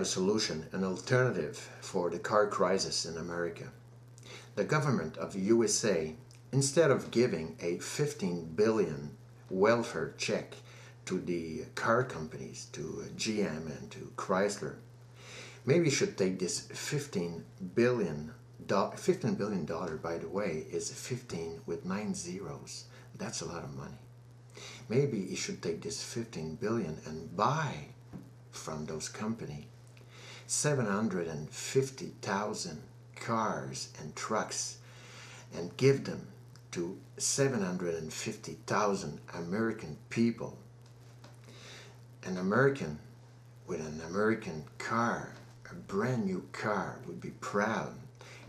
have a solution, an alternative for the car crisis in America. The government of the USA, instead of giving a 15 billion welfare check to the car companies, to GM and to Chrysler, maybe should take this $15 billion, by the way, is 15 with 9 zeros. That's a lot of money. Maybe he should take this 15 billion and buy from those companies 750,000 cars and trucks and give them to 750,000 American people. An American with an American car, a brand new car, would be proud,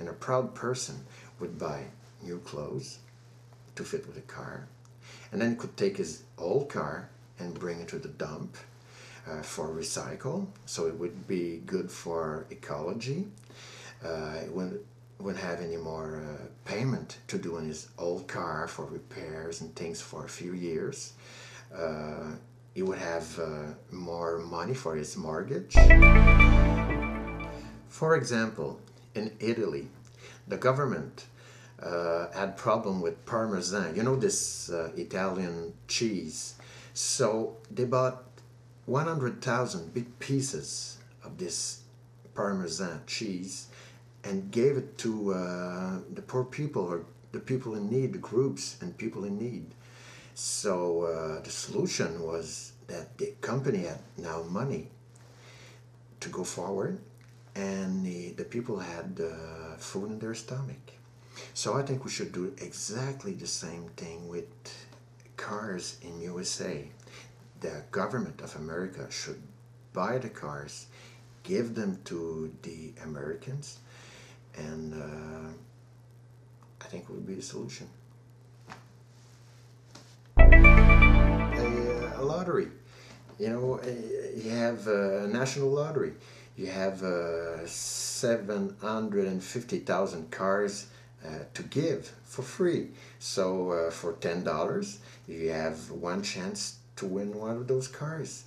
and a proud person would buy new clothes to fit with the car, and then could take his old car and bring it to the dump for recycle, so it would be good for ecology. It wouldn't have any more payment to do in his old car for repairs and things for a few years. He would have more money for his mortgage. For example, in Italy, the government had problem with Parmesan. You know, this Italian cheese. So they bought 100,000 big pieces of this Parmesan cheese and gave it to the poor people, or the people in need, the groups and people in need. So the solution was that the company had now money to go forward, and the people had food in their stomach. So I think we should do exactly the same thing with cars in USA. The government of America should buy the cars, give them to the Americans, and I think it would be the solution. A lottery. You know, you have a national lottery. You have 750,000 cars to give for free. So for $10, you have one chance to win one of those cars,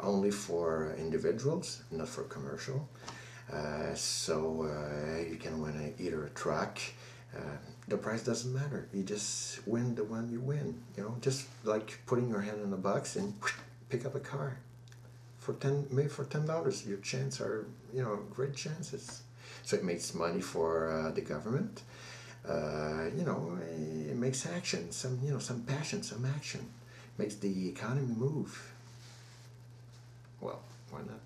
only for individuals, not for commercial. So you can win either a truck. The price doesn't matter. You just win the one you win. You know, just like putting your hand in a box and pick up a car. Maybe for $10, your chances are, you know, great chances. So it makes money for the government. You know, it makes action, some passion, some action. Makes the economy move. Well, why not?